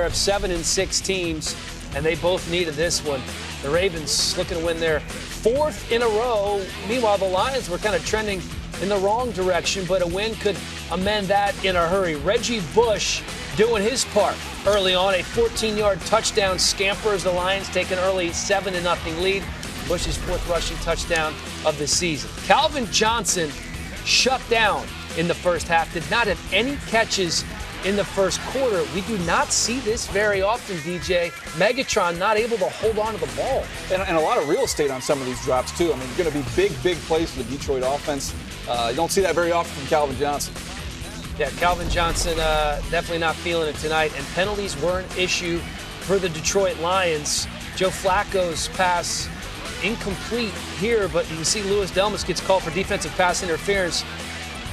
pair of 7-6 teams, and they both needed this one. The Ravens looking to win their fourth in a row. Meanwhile, the Lions were kind of trending in the wrong direction, but a win could amend that in a hurry. Reggie Bush doing his part early on. A 14-yard touchdown scamper as the Lions take an early 7-0 lead. Bush's fourth rushing touchdown of the season. Calvin Johnson shut down in the first half, did not have any catches in the first quarter. We do not see this very often, DJ. Megatron not able to hold on to the ball. And a lot of real estate on some of these drops, too. I mean, going to be big plays for the Detroit offense. You don't see that very often from Calvin Johnson. Yeah, Calvin Johnson definitely not feeling it tonight. And penalties were an issue for the Detroit Lions. Joe Flacco's pass incomplete here, but you can see Louis Delmas gets called for defensive pass interference,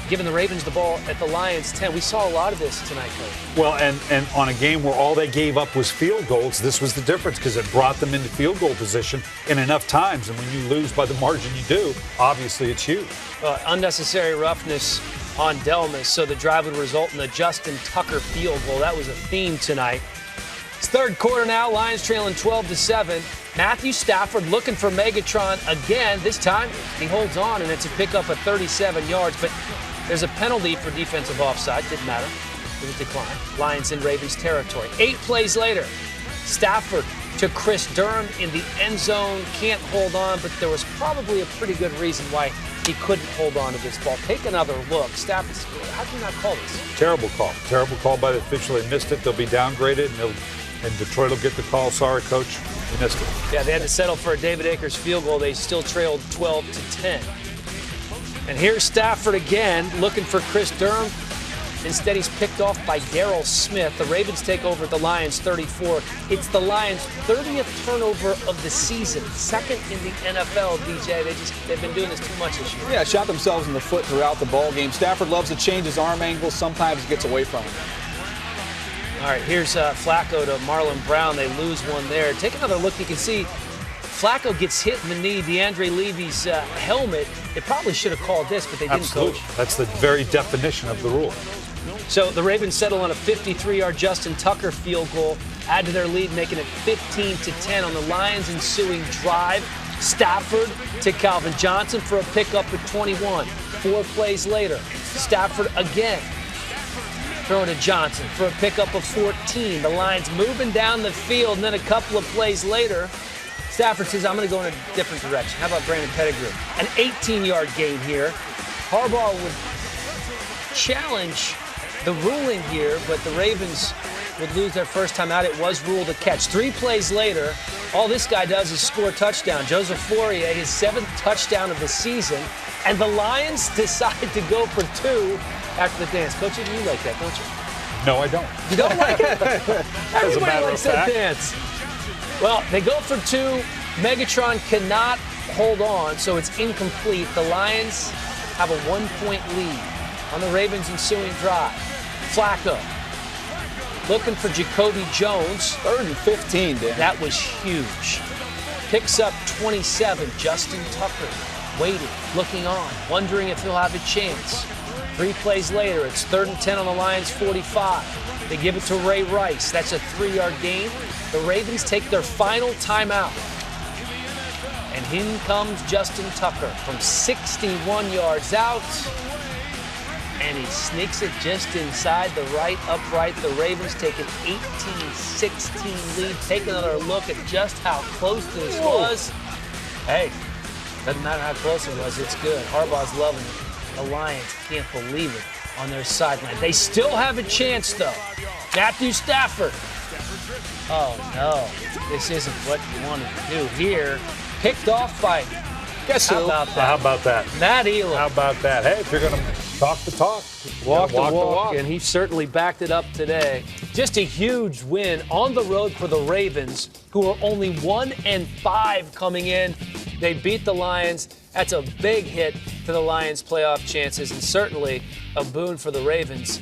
giving the Ravens the ball at the Lions' 10. We saw a lot of this tonight, Coach. Well, and on a game where all they gave up was field goals, this was the difference because it brought them into field goal position in enough times. And when you lose by the margin you do, obviously it's huge. Unnecessary roughness on Delmas, so the drive would result in the Justin Tucker field goal. That was a theme tonight. It's third quarter now. Lions trailing 12-7. Matthew Stafford looking for Megatron again. This time he holds on, and it's a pickup of 37 yards. But there's a penalty for defensive offside. Didn't matter. It was declined. Lions in Ravens territory. 8 plays later, Stafford to Chris Durham in the end zone. Can't hold on, but there was probably a pretty good reason why he couldn't hold on to this ball. Take another look. Stafford, how can you not call this? Terrible call. Terrible call by the official. They missed it. They'll be downgraded, and Detroit will get the call. Sorry, Coach. You missed it. Yeah, they had to settle for a David Akers field goal. They still trailed 12-10. And here's Stafford again, looking for Chris Durham. Instead, he's picked off by Darrell Smith. The Ravens take over at the Lions 34. It's the Lions' 30th turnover of the season. Second in the NFL, DJ. They've been doing this too much this year. Yeah, shot themselves in the foot throughout the ball game. Stafford loves to change his arm angle. Sometimes gets away from him. All right, here's Flacco to Marlon Brown. They lose one there. Take another look. You can see Flacco gets hit in the knee. DeAndre Levy's helmet. They probably should have called this, but they didn't. Absolutely. Coach. That's the very definition of the rule. So the Ravens settle on a 53-yard Justin Tucker field goal, add to their lead, making it 15-10 on the Lions' ensuing drive. Stafford to Calvin Johnson for a pickup at 21. 4 plays later, Stafford again. Throwing to Johnson for a pickup of 14. The Lions moving down the field, and then a couple of plays later, Stafford says, I'm going to go in a different direction. How about Brandon Pettigrew? An 18-yard gain here. Harbaugh would challenge the ruling here, but the Ravens would lose their first time out. It was ruled a catch. 3 plays later, all this guy does is score a touchdown. Joseph Fourier, his 7th touchdown of the season, and the Lions decide to go for 2 after the dance. Coach, you like that, don't you? No, I don't. You don't like it? Everybody likes that fact. dance. Well, they go for 2. Megatron cannot hold on, so it's incomplete. The Lions have a 1-point lead on the Ravens' ensuing drive. Flacco looking for Jacoby Jones. 3rd and 15, Dan. That was huge. Picks up 27. Justin Tucker waiting, looking on, wondering if he'll have a chance. 3 plays later, it's 3rd and 10 on the Lions' 45. They give it to Ray Rice. That's a 3-yard gain. The Ravens take their final timeout. And in comes Justin Tucker from 61 yards out. And he sneaks it just inside the right upright. The Ravens take an 18-16 lead. Take another look at just how close this was. Hey, doesn't matter how close it was, it's good. Harbaugh's loving it. The Lions can't believe it on their sideline. They still have a chance, though. Matthew Stafford. Oh, no. This isn't what you wanted to do here. Picked off by, Guess who? how about that? How about that? Matt Elam. How about that? Hey, if you're going to talk the talk, Walk the walk walk, and he certainly backed it up today. Just a huge win on the road for the Ravens, who are only 1-5 coming in. They beat the Lions. That's a big hit to the Lions' playoff chances, and certainly a boon for the Ravens.